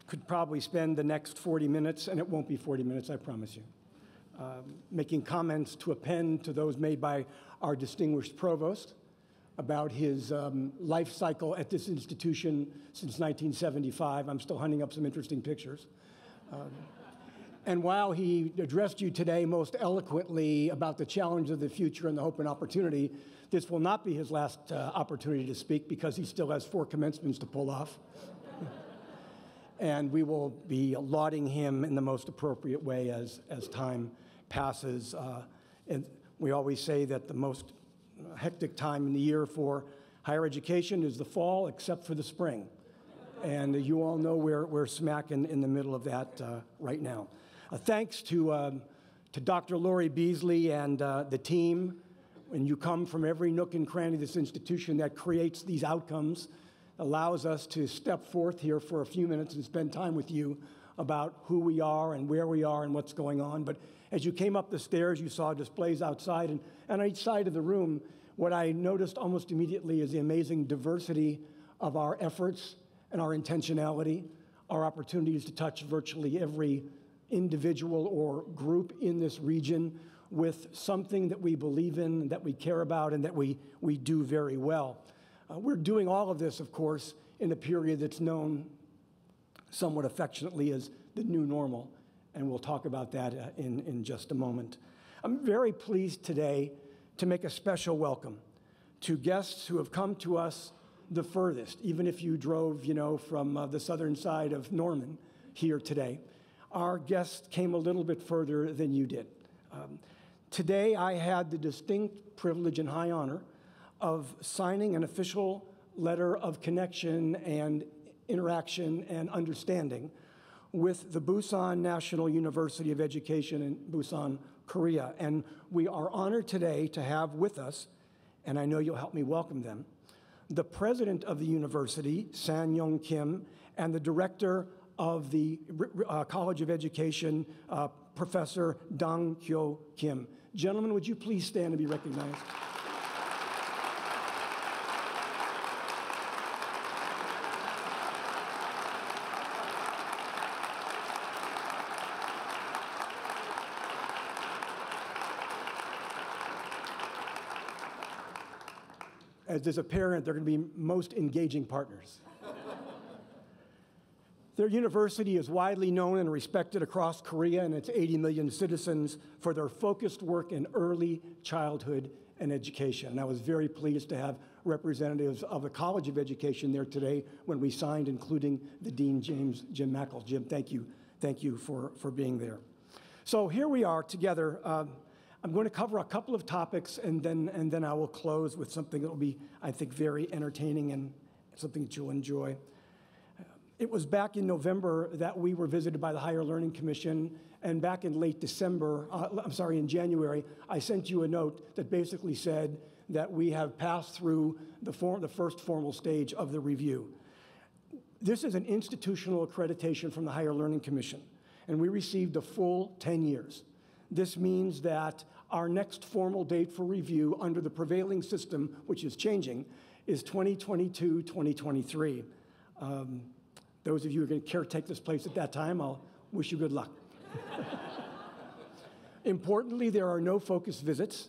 could probably spend the next 40 minutes, and it won't be 40 minutes, I promise you, making comments to append to those made by our distinguished provost about his life cycle at this institution since 1975. I'm still hunting up some interesting pictures. And while he addressed you today most eloquently about the challenge of the future and the hope and opportunity, this will not be his last opportunity to speak because he still has 4 commencements to pull off. And we will be lauding him in the most appropriate way as time passes. And we always say that the most hectic time in the year for higher education is the fall, except for the spring. And you all know we're smack in the middle of that right now. Thanks to Dr. Lori Beasley and the team. And you come from every nook and cranny of this institution that creates these outcomes, allows us to step forth here for a few minutes and spend time with you about who we are and where we are and what's going on. But as you came up the stairs, you saw displays outside, and on each side of the room, what I noticed almost immediately is the amazing diversity of our efforts and our intentionality, our opportunities to touch virtually every individual or group in this region with something that we believe in, that we care about, and that we do very well. We're doing all of this, of course, in a period that's known somewhat affectionately as the new normal, and we'll talk about that in just a moment. I'm very pleased today to make a special welcome to guests who have come to us the furthest, even if you drove, from the southern side of Norman here today. Our guests came a little bit further than you did. Today, I had the distinct privilege and high honor of signing an official letter of connection and interaction and understanding with the Busan National University of Education in Busan, Korea. And we are honored today to have with us, and I know you'll help me welcome them, the president of the university, San-Yong Kim, and the director of the College of Education, Professor Dang Hyo Kim. Gentlemen, would you please stand and be recognized? As is apparent, they're going to be most engaging partners. Their university is widely known and respected across Korea and its 80 million citizens for their focused work in early childhood and education. And I was very pleased to have representatives of the College of Education there today when we signed, including the Dean Jim Mackle. Jim, thank you for being there. So here we are together. I'm going to cover a couple of topics, and then I will close with something that will be, I think, very entertaining and something that you'll enjoy. It was back in November that we were visited by the Higher Learning Commission, and back in late December, in January, I sent you a note that basically said that we have passed through the first formal stage of the review. This is an institutional accreditation from the Higher Learning Commission, and we received a full 10 years. This means that our next formal date for review under the prevailing system, which is changing, is 2022-2023. Those of you who are going to caretake this place at that time, I'll wish you good luck. Importantly, there are no focus visits,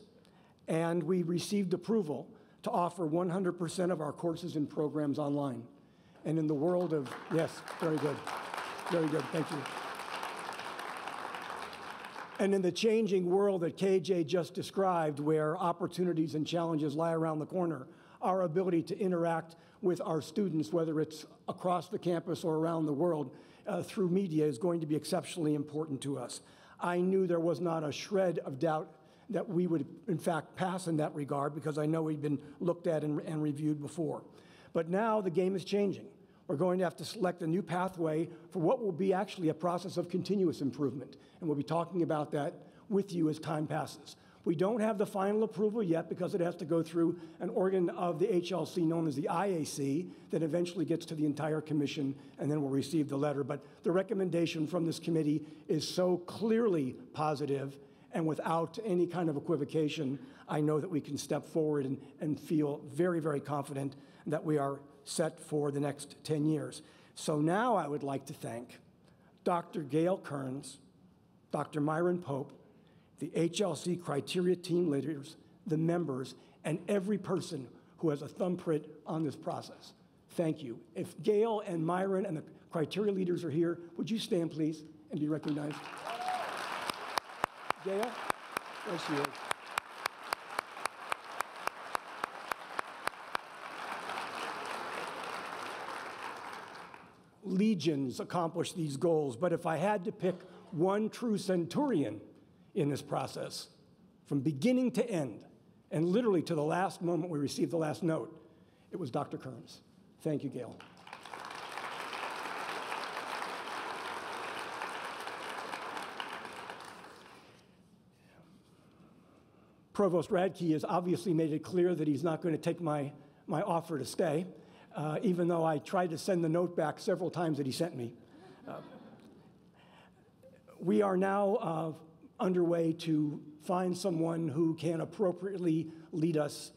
and we received approval to offer 100% of our courses and programs online. And in the world of, yes, very good, thank you. And in the changing world that KJ just described, where opportunities and challenges lie around the corner, our ability to interact with our students, whether it's across the campus or around the world, through media is going to be exceptionally important to us. I knew there was not a shred of doubt that we would, in fact, pass in that regard because I know we'd been looked at and reviewed before. But now the game is changing. We're going to have to select a new pathway for what will be actually a process of continuous improvement. And we'll be talking about that with you as time passes. We don't have the final approval yet because it has to go through an organ of the HLC known as the IAC that eventually gets to the entire commission, and then we'll receive the letter. But the recommendation from this committee is so clearly positive, and without any kind of equivocation, I know that we can step forward and feel very, very confident that we are set for the next 10 years. So now I would like to thank Dr. Gail Kearns, Dr. Myron Pope, the HLC criteria team leaders, the members, and every person who has a thumbprint on this process. Thank you. If Gail and Myron and the criteria leaders are here, would you stand, please, and be recognized? Gail, there she is. Legions accomplish these goals, but if I had to pick one true centurion in this process, from beginning to end, and literally to the last moment we received the last note, it was Dr. Kearns. Thank you, Gail. Provost Radke has obviously made it clear that he's not going to take my offer to stay, even though I tried to send the note back several times that he sent me. We are now underway to find someone who can appropriately lead us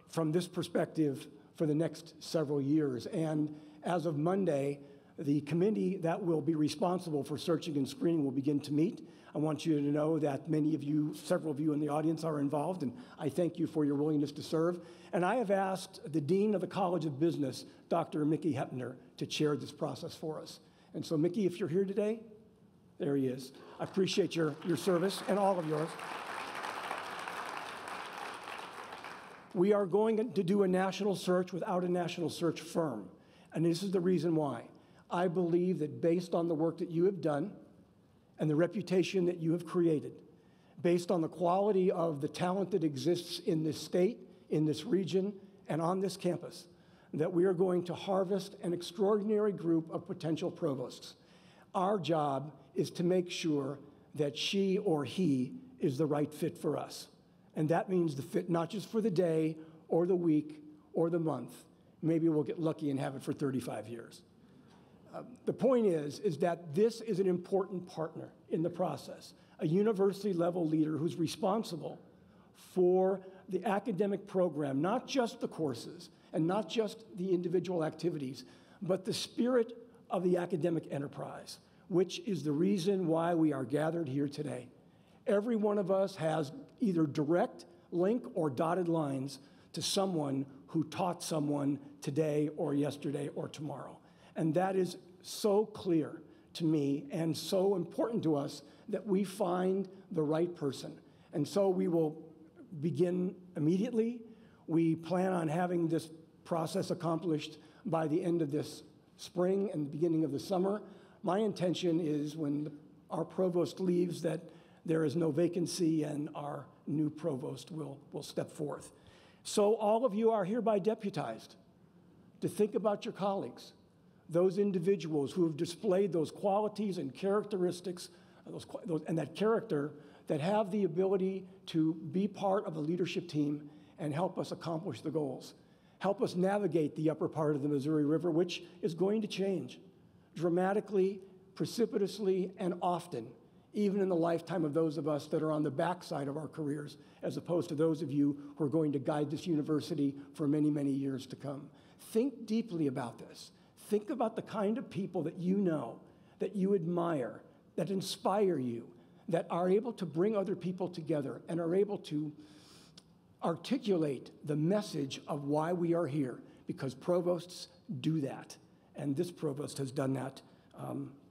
from this perspective for the next several years. And as of Monday, the committee that will be responsible for searching and screening will begin to meet. I want you to know that many of you, several of you in the audience are involved, and I thank you for your willingness to serve. And I have asked the Dean of the College of Business, Dr. Mickey Hepner, to chair this process for us. And so, Mickey, if you're here today, there he is. I appreciate your service and all of yours. We are going to do a national search without a national search firm. And this is the reason why. I believe that based on the work that you have done and the reputation that you have created, based on the quality of the talent that exists in this state, in this region, and on this campus, that we are going to harvest an extraordinary group of potential provosts. Our job is to make sure that she or he is the right fit for us. And that means the fit not just for the day or the week or the month. Maybe we'll get lucky and have it for 35 years. The point is that this is an important partner in the process, a university-level leader who's responsible for the academic program, not just the courses and not just the individual activities, but the spirit of the academic enterprise, which is the reason why we are gathered here today. Every one of us has either direct link or dotted lines to someone who taught someone today or yesterday or tomorrow. And that is so clear to me and so important to us that we find the right person. And so we will begin immediately. We plan on having this process accomplished by the end of this spring and the beginning of the summer. My intention is when our provost leaves that there is no vacancy and our new provost will step forth. So all of you are hereby deputized to think about your colleagues, those individuals who have displayed those qualities and characteristics, and that character that have the ability to be part of a leadership team and help us accomplish the goals. Help us navigate the upper part of the Missouri River, which is going to change dramatically, precipitously, and often, even in the lifetime of those of us that are on the backside of our careers, as opposed to those of you who are going to guide this university for many, many years to come. Think deeply about this. Think about the kind of people that you know, that you admire, that inspire you, that are able to bring other people together and are able to articulate the message of why we are here, because provosts do that. And this provost has done that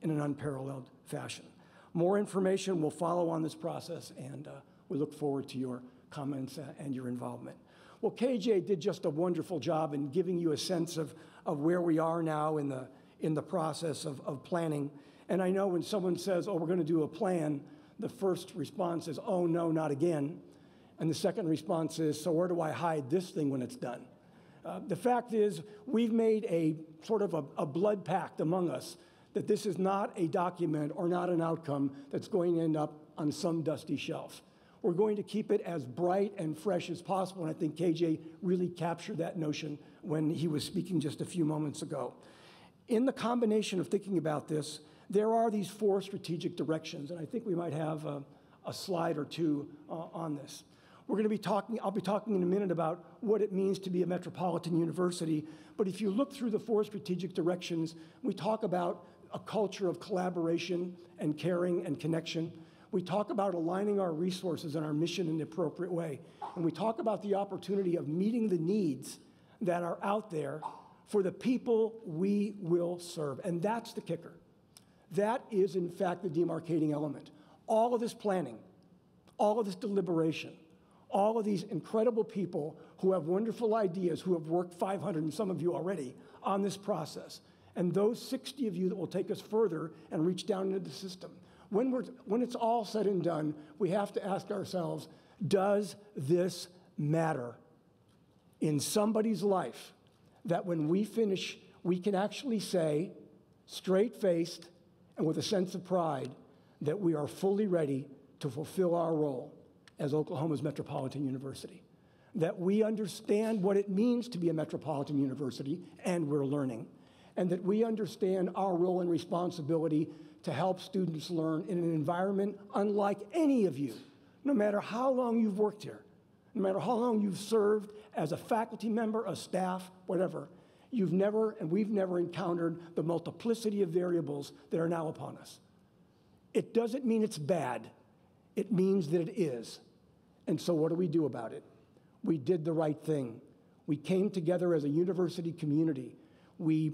in an unparalleled fashion. More information will follow on this process, and we look forward to your comments and your involvement. Well, KJ did just a wonderful job in giving you a sense of where we are now in the process of planning. And I know when someone says, oh, we're going to do a plan, the first response is, oh, no, not again. And the second response is, so where do I hide this thing when it's done? The fact is, we've made a sort of a blood pact among us that this is not a document or not an outcome that's going to end up on some dusty shelf. We're going to keep it as bright and fresh as possible, and I think KJ really captured that notion when he was speaking just a few moments ago. In the combination of thinking about this, there are these 4 strategic directions, and I think we might have a slide or two on this. I'll be talking in a minute about what it means to be a metropolitan university. But if you look through the 4 strategic directions, we talk about a culture of collaboration and caring and connection. We talk about aligning our resources and our mission in the appropriate way. And we talk about the opportunity of meeting the needs that are out there for the people we will serve. And that's the kicker. That is, in fact, the demarcating element. All of this planning, all of this deliberation, all of these incredible people who have wonderful ideas, who have worked 500, and some of you already, on this process, and those 60 of you that will take us further and reach down into the system. When it's all said and done, we have to ask ourselves, does this matter in somebody's life, that when we finish, we can actually say, straight-faced and with a sense of pride, that we are fully ready to fulfill our role as Oklahoma's Metropolitan University, that we understand what it means to be a metropolitan university, and we're learning, and that we understand our role and responsibility to help students learn in an environment unlike any of you, no matter how long you've worked here, no matter how long you've served as a faculty member, a staff, whatever. We've never encountered the multiplicity of variables that are now upon us. It doesn't mean it's bad. It means that it is. And so what do we do about it? We did the right thing. We came together as a university community. We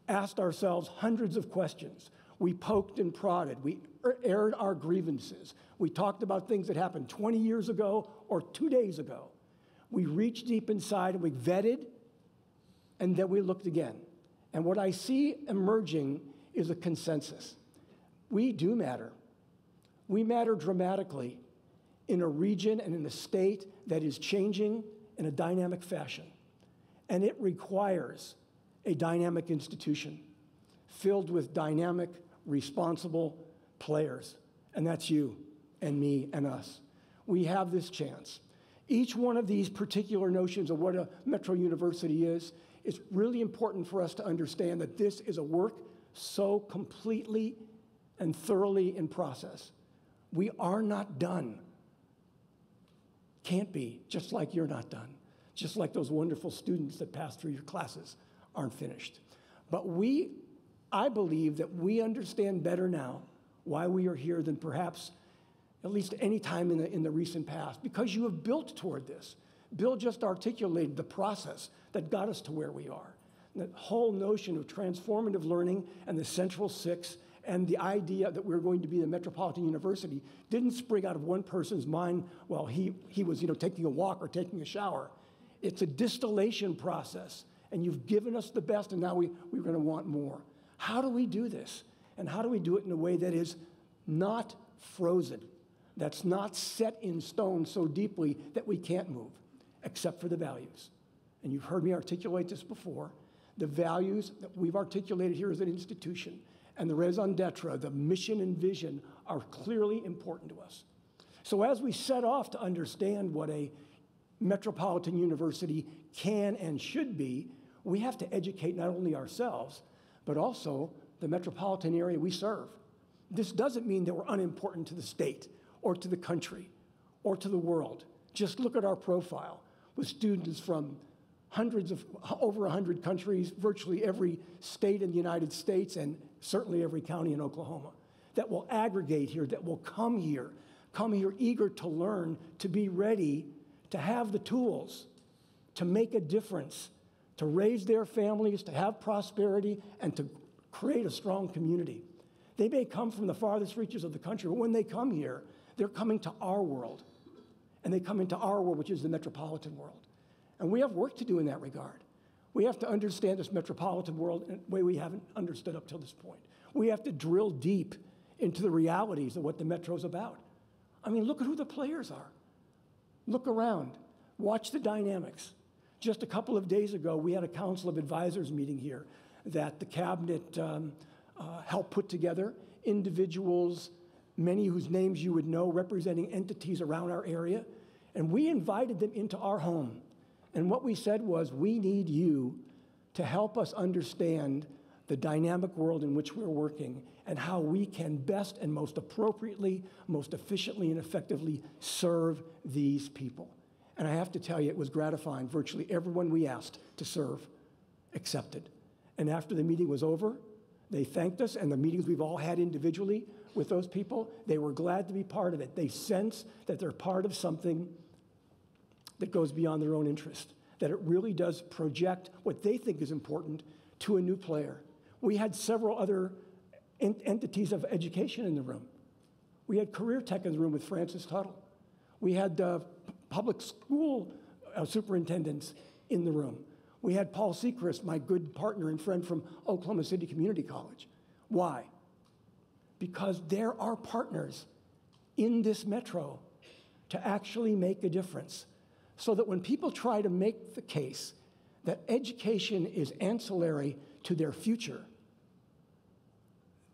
asked ourselves hundreds of questions. We poked and prodded. We aired our grievances. We talked about things that happened 20 years ago or 2 days ago. We reached deep inside and we vetted, and then we looked again. And what I see emerging is a consensus. We do matter. We matter dramatically in a region and in a state that is changing in a dynamic fashion. And it requires a dynamic institution filled with dynamic, responsible players. And that's you and me and us. We have this chance. Each one of these particular notions of what a metro university is really important for us to understand that this is a work so completely and thoroughly in process. We are not done. Can't be, just like you're not done. Just like those wonderful students that pass through your classes aren't finished. But I believe that we understand better now why we are here than perhaps at least any time in the recent past, because you have built toward this. Bill just articulated the process that got us to where we are. And that whole notion of transformative learning and the Central Six and the idea that we're going to be the Metropolitan University didn't spring out of one person's mind while he was taking a walk or taking a shower. It's a distillation process, and you've given us the best, and now we're going to want more. How do we do this? And how do we do it in a way that is not frozen, that's not set in stone so deeply that we can't move, except for the values? And you've heard me articulate this before. The values that we've articulated here as an institution and the raison d'etre, the mission and vision, are clearly important to us. So as we set off to understand what a metropolitan university can and should be, we have to educate not only ourselves, but also the metropolitan area we serve. This doesn't mean that we're unimportant to the state or to the country or to the world. Just look at our profile with students from over 100 countries, virtually every state in the United States, and certainly every county in Oklahoma, that will aggregate here, that will come here eager to learn, to be ready, to have the tools, to make a difference, to raise their families, to have prosperity, and to create a strong community. They may come from the farthest reaches of the country, but when they come here, they're coming to our world. And they come into our world, which is the metropolitan world. And we have work to do in that regard. We have to understand this metropolitan world in a way we haven't understood up till this point. We have to drill deep into the realities of what the metro is about. I mean, look at who the players are. Look around. Watch the dynamics. Just a couple of days ago, we had a Council of Advisors meeting here that the cabinet helped put together. Individuals, many whose names you would know, representing entities around our area. And we invited them into our home. And what we said was, we need you to help us understand the dynamic world in which we're working and how we can best and most appropriately, most efficiently and effectively serve these people. And I have to tell you, it was gratifying. Virtually everyone we asked to serve accepted. And after the meeting was over, they thanked us, and the meetings we've all had individually with those people, they were glad to be part of it. They sense that they're part of something that goes beyond their own interest, that it really does project what they think is important to a new player. We had several other entities of education in the room. We had career tech in the room with Francis Tuttle. We had public school superintendents in the room. We had Paul Sechrist, my good partner and friend from Oklahoma City Community College. Why? Because there are partners in this metro to actually make a difference. So that when people try to make the case that education is ancillary to their future,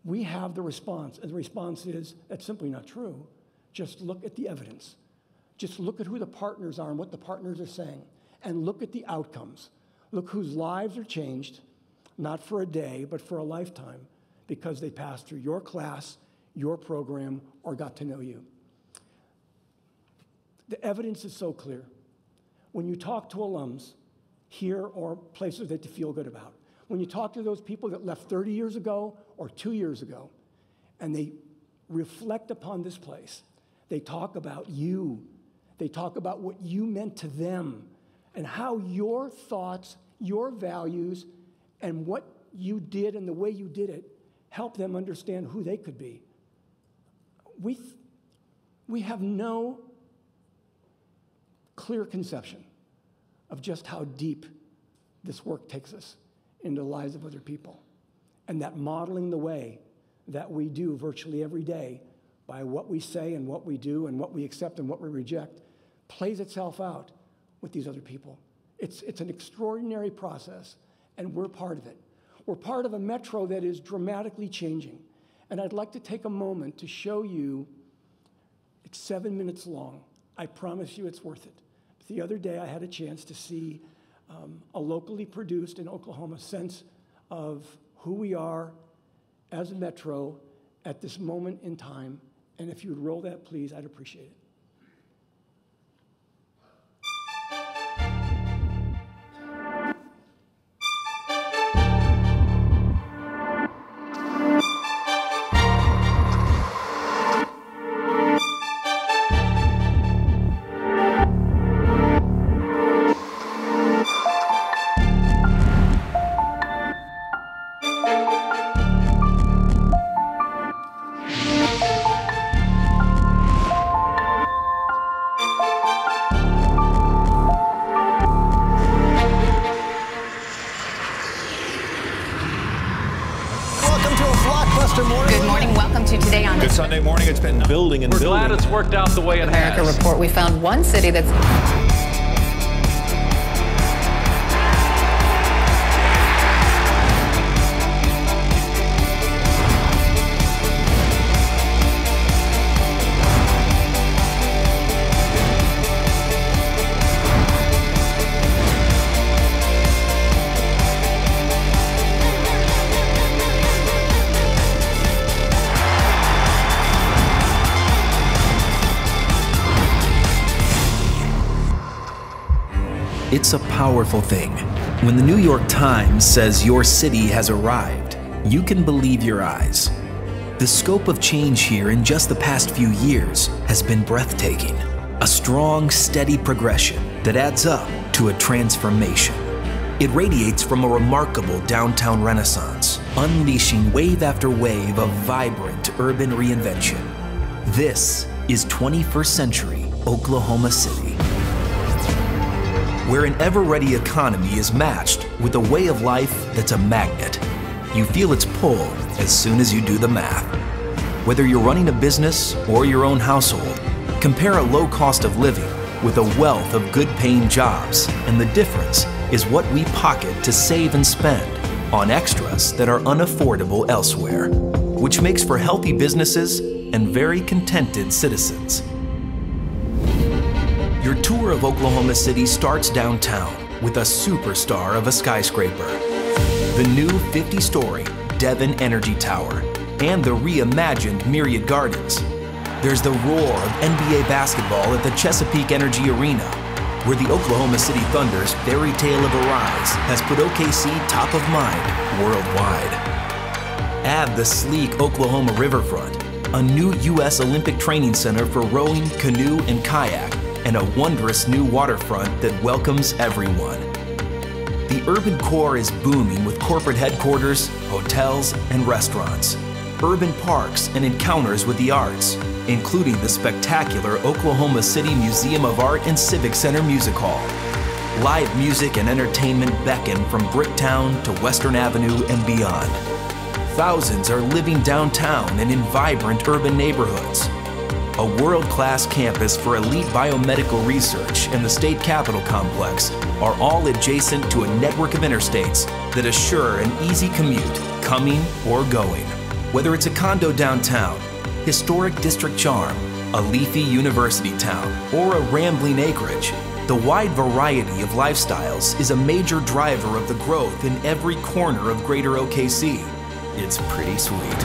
we have the response, and the response is, that's simply not true. Just look at the evidence. Just look at who the partners are and what the partners are saying, and look at the outcomes. Look whose lives are changed, not for a day, but for a lifetime, because they passed through your class, your program, or got to know you. The evidence is so clear. When you talk to alums here or places that you feel good about, when you talk to those people that left 30 years ago or 2 years ago, and they reflect upon this place, they talk about you. They talk about what you meant to them and how your thoughts, your values, and what you did and the way you did it help them understand who they could be. We have no clear conception of just how deep this work takes us into the lives of other people. And that modeling the way that we do virtually every day by what we say and what we do and what we accept and what we reject plays itself out with these other people. It's an extraordinary process, and we're part of it. We're part of a metro that is dramatically changing. And I'd like to take a moment to show you, it's 7 minutes long. I promise you it's worth it. The other day I had a chance to see a locally produced in Oklahoma sense of who we are as a metro at this moment in time. And if you would roll that, please, I'd appreciate it. Sunday morning, it's been building and building. We're glad it's worked out the way it has. America Report, we found one city that's... It's a powerful thing. When the New York Times says your city has arrived, you can believe your eyes. The scope of change here in just the past few years has been breathtaking. A strong, steady progression that adds up to a transformation. It radiates from a remarkable downtown renaissance, unleashing wave after wave of vibrant urban reinvention. This is 21st century Oklahoma City, where an ever-ready economy is matched with a way of life that's a magnet. You feel its pull as soon as you do the math. Whether you're running a business or your own household, compare a low cost of living with a wealth of good-paying jobs, and the difference is what we pocket to save and spend on extras that are unaffordable elsewhere, which makes for healthy businesses and very contented citizens. Your tour of Oklahoma City starts downtown with a superstar of a skyscraper. the new 50-story Devon Energy Tower, and the reimagined Myriad Gardens. There's the roar of NBA basketball at the Chesapeake Energy Arena, where the Oklahoma City Thunder's fairy tale of a rise has put OKC top of mind worldwide. Add the sleek Oklahoma riverfront, a new U.S. Olympic training center for rowing, canoe, and kayak, and a wondrous new waterfront that welcomes everyone. The urban core is booming with corporate headquarters, hotels, and restaurants, urban parks, and encounters with the arts, including the spectacular Oklahoma City Museum of Art and Civic Center Music Hall. Live music and entertainment beckon from Bricktown to Western Avenue and beyond. Thousands are living downtown and in vibrant urban neighborhoods. A world-class campus for elite biomedical research and the State Capitol Complex are all adjacent to a network of interstates that assure an easy commute, coming or going. Whether it's a condo downtown, historic district charm, a leafy university town, or a rambling acreage, the wide variety of lifestyles is a major driver of the growth in every corner of Greater OKC. It's pretty sweet.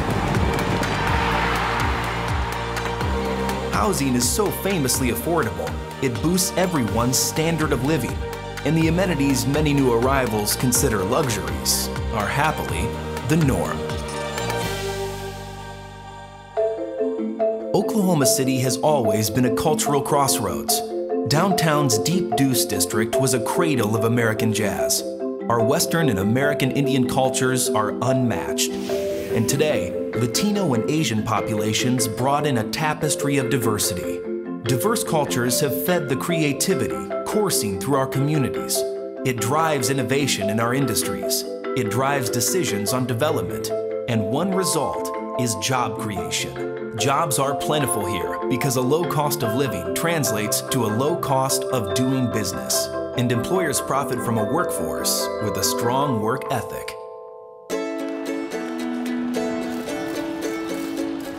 Housing is so famously affordable, it boosts everyone's standard of living, and the amenities many new arrivals consider luxuries are happily the norm. Oklahoma City has always been a cultural crossroads. Downtown's Deep Deuce District was a cradle of American jazz. Our Western and American Indian cultures are unmatched. And today, Latino and Asian populations brought in a tapestry of diversity. Diverse cultures have fed the creativity coursing through our communities. It drives innovation in our industries. It drives decisions on development. And one result is job creation. Jobs are plentiful here because a low cost of living translates to a low cost of doing business. And employers profit from a workforce with a strong work ethic.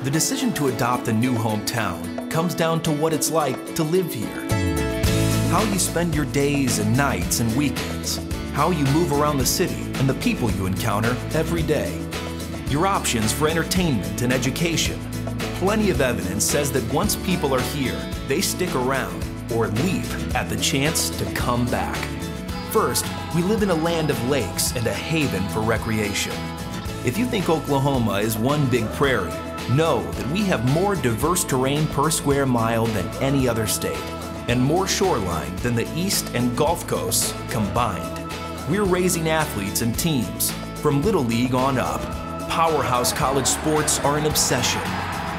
The decision to adopt a new hometown comes down to what it's like to live here. How you spend your days and nights and weekends. How you move around the city and the people you encounter every day. Your options for entertainment and education. Plenty of evidence says that once people are here, they stick around or leap at the chance to come back. First, we live in a land of lakes and a haven for recreation. If you think Oklahoma is one big prairie, know that we have more diverse terrain per square mile than any other state, and more shoreline than the East and Gulf Coasts combined. We're raising athletes and teams, from Little League on up. Powerhouse college sports are an obsession.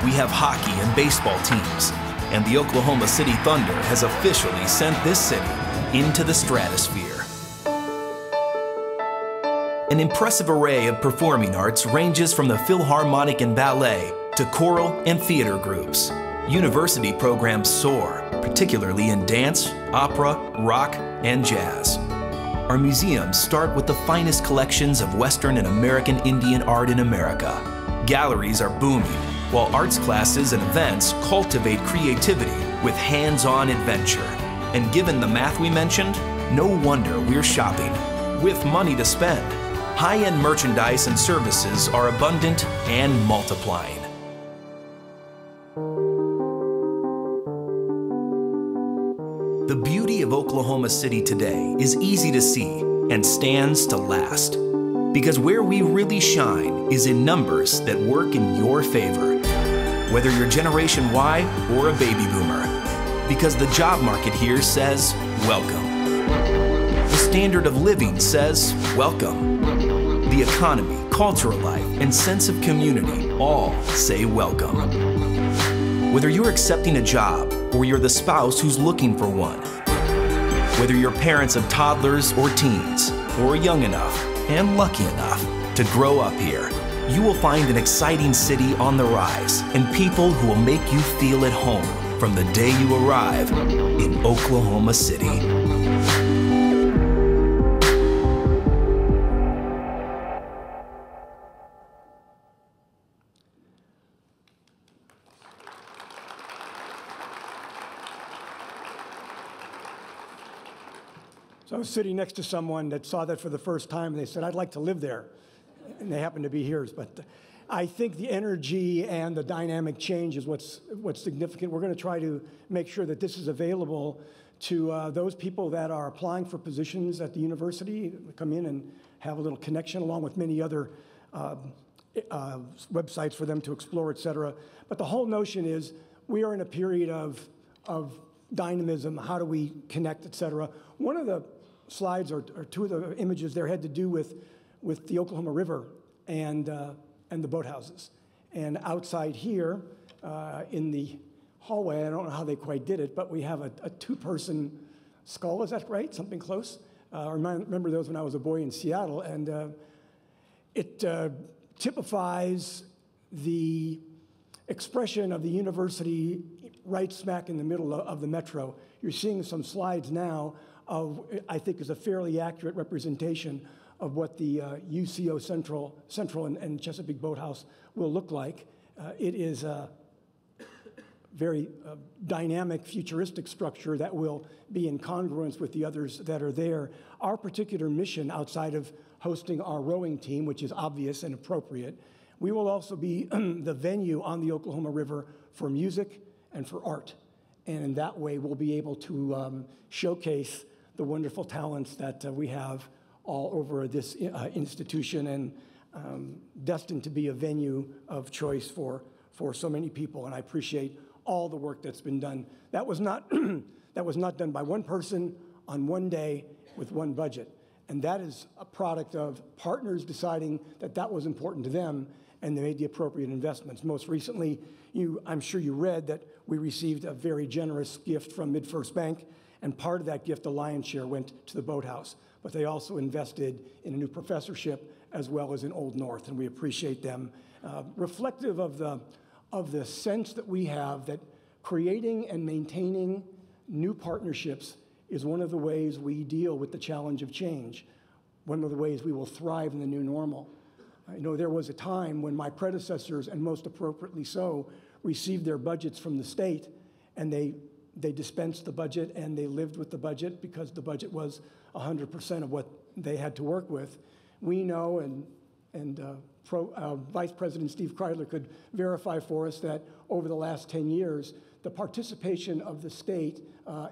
We have hockey and baseball teams, and the Oklahoma City Thunder has officially sent this city into the stratosphere. An impressive array of performing arts ranges from the Philharmonic and Ballet to choral and theater groups. University programs soar, particularly in dance, opera, rock, and jazz. Our museums start with the finest collections of Western and American Indian art in America. Galleries are booming, while arts classes and events cultivate creativity with hands-on adventure. And given the math we mentioned, no wonder we're shopping with money to spend. High-end merchandise and services are abundant and multiplying. The beauty of Oklahoma City today is easy to see and stands to last. Because where we really shine is in numbers that work in your favor. Whether you're Generation Y or a baby boomer. Because the job market here says, welcome. The standard of living says, welcome. The economy, cultural life, and sense of community all say welcome. Whether you're accepting a job or you're the spouse who's looking for one. Whether you're parents of toddlers or teens, or young enough and lucky enough to grow up here, you will find an exciting city on the rise and people who will make you feel at home from the day you arrive in Oklahoma City. So So I was sitting next to someone that saw that for the first time, and they said, I'd like to live there. And they happen to be here. But I think the energy and the dynamic change is what's significant. We're going to try to make sure that this is available to those people that are applying for positions at the university, come in and have a little connection, along with many other websites for them to explore, et cetera. But the whole notion is we are in a period of dynamism. How do we connect, et cetera? One of the slides, or two of the images there, had to do with the Oklahoma River and the boathouses. And outside here, in the hallway, I don't know how they quite did it, but we have a two-person skull, is that right? Something close? I remember those when I was a boy in Seattle, and it typifies the expression of the university right smack in the middle of the metro. You're seeing some slides now of, I think, is a fairly accurate representation of what the UCO Central and Chesapeake Boathouse will look like. It is a very dynamic, futuristic structure that will be in congruence with the others that are there. Our particular mission, outside of hosting our rowing team, which is obvious and appropriate, we will also be the venue on the Oklahoma River for music and for art. And in that way, we'll be able to showcase the wonderful talents that we have all over this institution, and destined to be a venue of choice for so many people. And I appreciate all the work that's been done. That was not done by one person on one day with one budget. And that is a product of partners deciding that that was important to them, and they made the appropriate investments. Most recently, I'm sure you read that we received a very generous gift from MidFirst Bank, and part of that gift, the lion's share, went to the boathouse. But they also invested in a new professorship as well as in Old North, and we appreciate them. Reflective of the sense that we have that creating and maintaining new partnerships is one of the ways we deal with the challenge of change, one of the ways we will thrive in the new normal. I know there was a time when my predecessors, and most appropriately so, received their budgets from the state, and they dispensed the budget and they lived with the budget because the budget was 100% of what they had to work with. We know, and Vice President Steve Kreidler could verify for us, that over the last 10 years, the participation of the state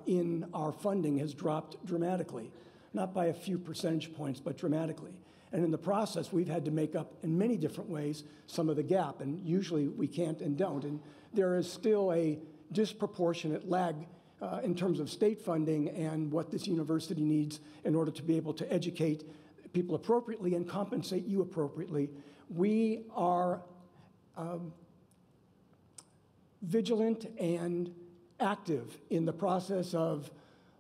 in our funding has dropped dramatically, not by a few percentage points, but dramatically. And in the process, we've had to make up in many different ways some of the gap, and usually we can't and don't. And there is still a disproportionate lag in terms of state funding and what this university needs in order to be able to educate people appropriately and compensate you appropriately. We are vigilant and active in the process of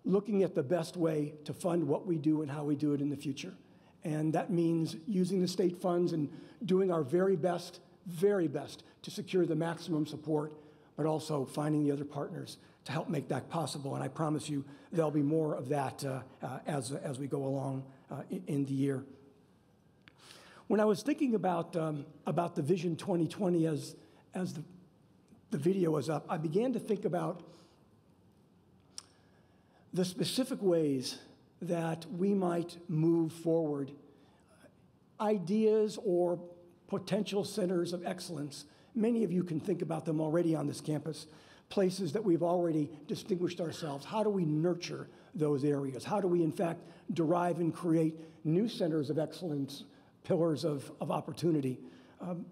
looking at the best way to fund what we do and how we do it in the future. And that means using the state funds and doing our very best to secure the maximum support, but also finding the other partners to help make that possible. And I promise you there'll be more of that as we go along in the year. When I was thinking about the Vision 2020 as the video was up, I began to think about the specific ways that we might move forward ideas or potential centers of excellence. Many of you can think about them already on this campus, places that we've already distinguished ourselves. How do we nurture those areas? How do we, in fact, derive and create new centers of excellence, pillars of opportunity?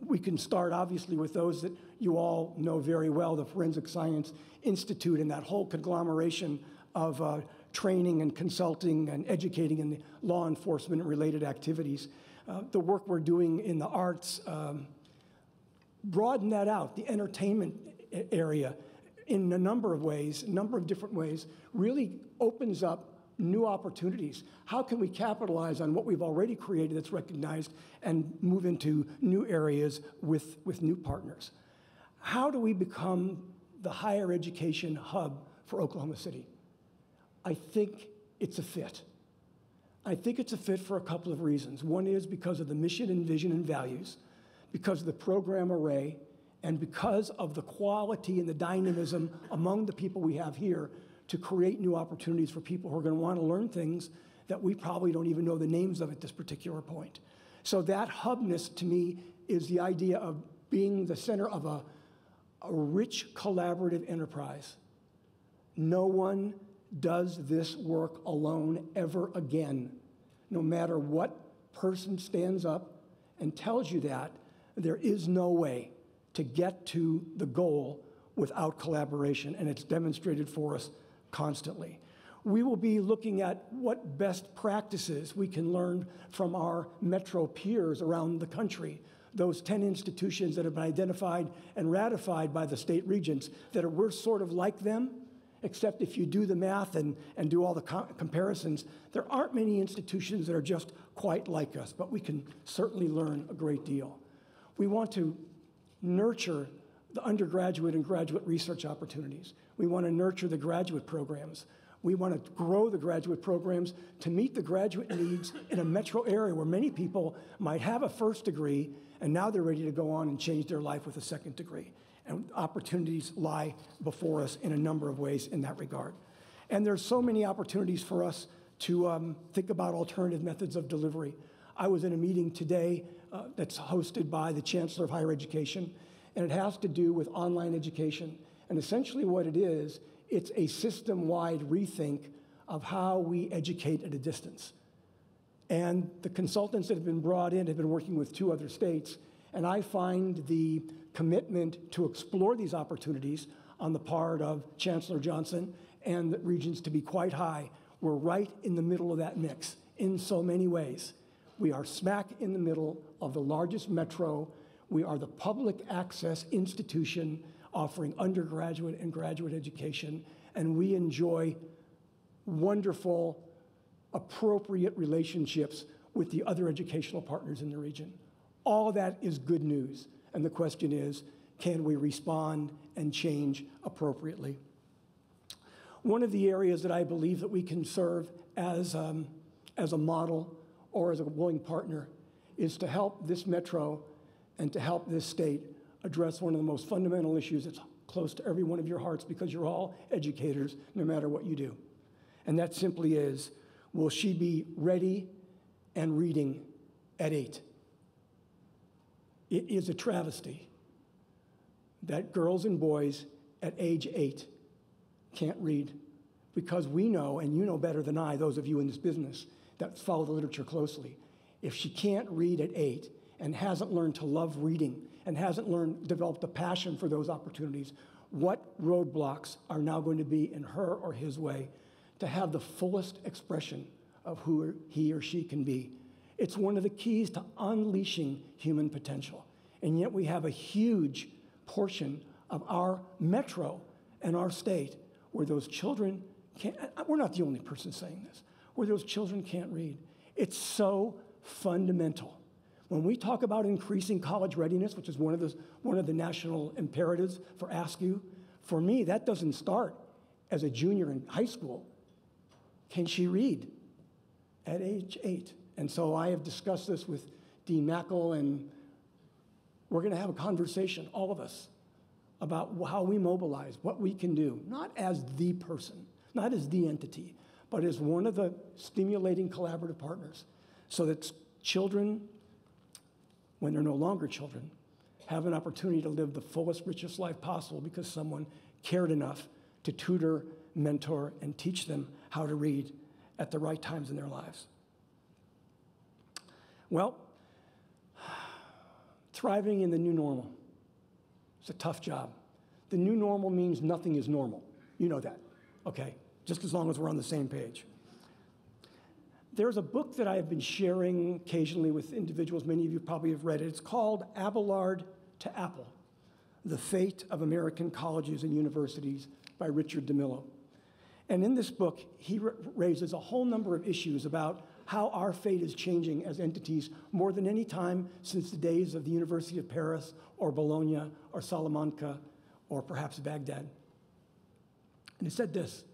We can start, obviously, with those that you all know very well, the Forensic Science Institute and that whole conglomeration of training and consulting and educating in the law enforcement and related activities. The work we're doing in the arts, broaden that out, the entertainment area, in a number of ways, a number of different ways, really opens up new opportunities. How can we capitalize on what we've already created that's recognized and move into new areas with new partners? How do we become the higher education hub for Oklahoma City? I think it's a fit. I think it's a fit for a couple of reasons. One is because of the mission and vision and values, because of the program array, and because of the quality and the dynamism among the people we have here to create new opportunities for people who are going to want to learn things that we probably don't even know the names of at this particular point. So that hubness, to me, is the idea of being the center of a rich collaborative enterprise. No one does this work alone ever again. No matter what person stands up and tells you that, there is no way to get to the goal without collaboration, and it's demonstrated for us constantly. We will be looking at what best practices we can learn from our metro peers around the country, those 10 institutions that have been identified and ratified by the state regents, that we're sort of like them, except if you do the math and do all the comparisons, there aren't many institutions that are just quite like us, but we can certainly learn a great deal. We want to nurture the undergraduate and graduate research opportunities. We want to nurture the graduate programs. We want to grow the graduate programs to meet the graduate needs in a metro area where many people might have a first degree and now they're ready to go on and change their life with a second degree. And opportunities lie before us in a number of ways in that regard. And there's so many opportunities for us to think about alternative methods of delivery. I was in a meeting today that's hosted by the Chancellor of Higher Education, and it has to do with online education. And essentially what it is, it's a system-wide rethink of how we educate at a distance. And the consultants that have been brought in have been working with 2 other states, and I find the commitment to explore these opportunities on the part of Chancellor Johnson and the regents to be quite high. We're right in the middle of that mix in so many ways. We are smack in the middle of the largest metro. We are the public access institution offering undergraduate and graduate education, and we enjoy wonderful, appropriate relationships with the other educational partners in the region. All that is good news, and the question is, can we respond and change appropriately? One of the areas that I believe that we can serve as a model or as a willing partner is to help this metro and to help this state address one of the most fundamental issues that's close to every one of your hearts, because you're all educators no matter what you do. And that simply is, will she be ready and reading at 8? It is a travesty that girls and boys at age 8 can't read, because we know, and you know better than I, those of you in this business that follow the literature closely, if she can't read at 8 and hasn't learned to love reading and hasn't developed a passion for those opportunities, what roadblocks are now going to be in her or his way to have the fullest expression of who he or she can be? It's one of the keys to unleashing human potential. And yet we have a huge portion of our metro and our state where those children can't, we're not the only person saying this, where those children can't read. It's so fundamental. When we talk about increasing college readiness, which is one of the national imperatives for ASCU, for me, that doesn't start as a junior in high school. Can she read at age 8? And so I have discussed this with Dean Mackel, and we're going to have a conversation, all of us, about how we mobilize, what we can do, not as the person, not as the entity, but as one of the stimulating collaborative partners, so that children, when they're no longer children, have an opportunity to live the fullest, richest life possible because someone cared enough to tutor, mentor, and teach them how to read at the right times in their lives. Well, thriving in the new normal. It's a tough job. The new normal means nothing is normal. You know that, okay? Just as long as we're on the same page. There's a book that I have been sharing occasionally with individuals. Many of you probably have read it. It's called Abelard to Apple, The Fate of American Colleges and Universities by Richard DeMillo. And in this book, he raises a whole number of issues about how our fate is changing as entities more than any time since the days of the University of Paris or Bologna or Salamanca or perhaps Baghdad. And he said this: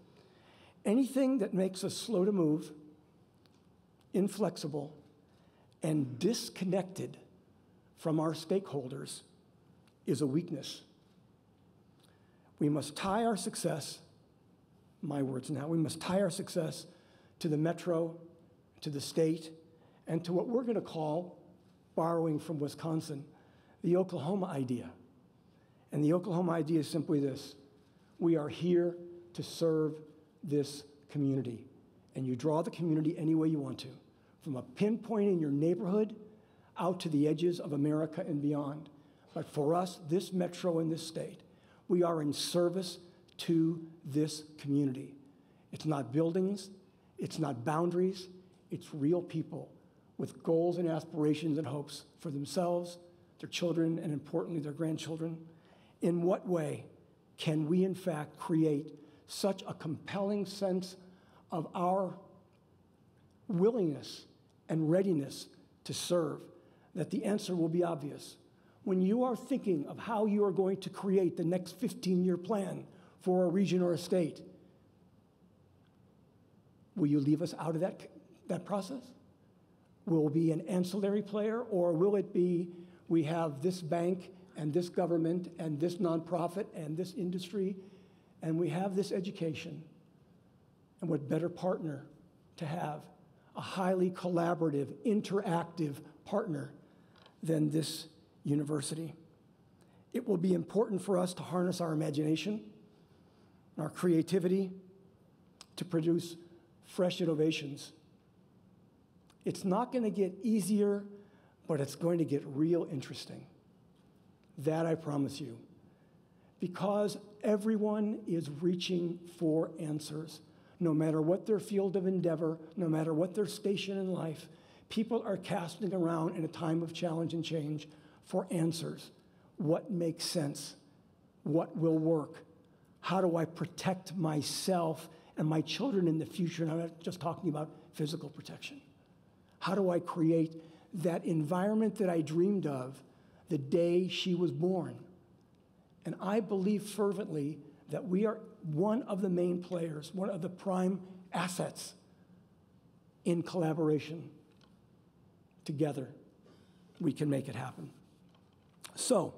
anything that makes us slow to move, inflexible, and disconnected from our stakeholders is a weakness. We must tie our success, my words now, we must tie our success to the metro to the state, and to what we're going to call, borrowing from Wisconsin, the Oklahoma idea. And the Oklahoma idea is simply this: we are here to serve this community. And you draw the community any way you want to, from a pinpoint in your neighborhood out to the edges of America and beyond. But for us, this metro and this state, we are in service to this community. It's not buildings, it's not boundaries, it's real people with goals and aspirations and hopes for themselves, their children, and importantly, their grandchildren. In what way can we, in fact, create such a compelling sense of our willingness and readiness to serve that the answer will be obvious? When you are thinking of how you are going to create the next 15-year plan for a region or a state, will you leave us out of that process? Will it be an ancillary player, or will it be we have this bank and this government and this nonprofit and this industry, and we have this education? And what better partner to have, a highly collaborative, interactive partner than this university? It will be important for us to harness our imagination, our creativity, to produce fresh innovations. It's not going to get easier, but it's going to get real interesting. That I promise you. Because everyone is reaching for answers. No matter what their field of endeavor, no matter what their station in life, people are casting around in a time of challenge and change for answers. What makes sense? What will work? How do I protect myself and my children in the future? And I'm not just talking about physical protection. How do I create that environment that I dreamed of the day she was born? And I believe fervently that we are one of the main players, one of the prime assets in collaboration. Together, we can make it happen. So,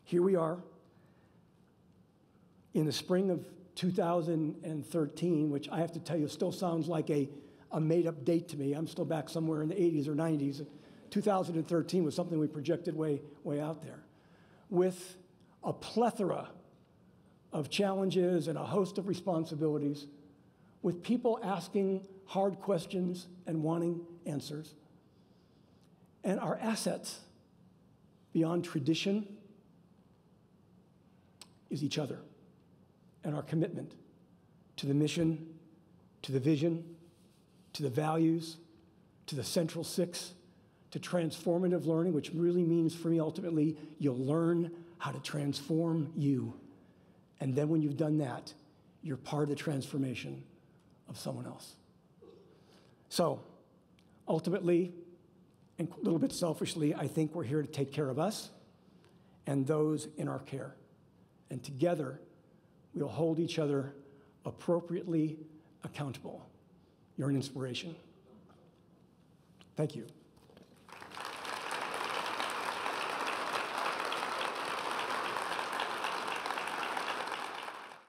here we are in the spring of 2013, which I have to tell you still sounds like a made-up date to me. I'm still back somewhere in the 80s or 90s. 2013 was something we projected way out there, with a plethora of challenges and a host of responsibilities, with people asking hard questions and wanting answers. And our assets beyond tradition is each other and our commitment to the mission, to the vision, to the values, to the Central Six, to transformative learning, which really means for me ultimately, you'll learn how to transform you. And then when you've done that, you're part of the transformation of someone else. So ultimately, and a little bit selfishly, I think we're here to take care of us and those in our care. And together, we'll hold each other appropriately accountable. You're an inspiration. Thank you.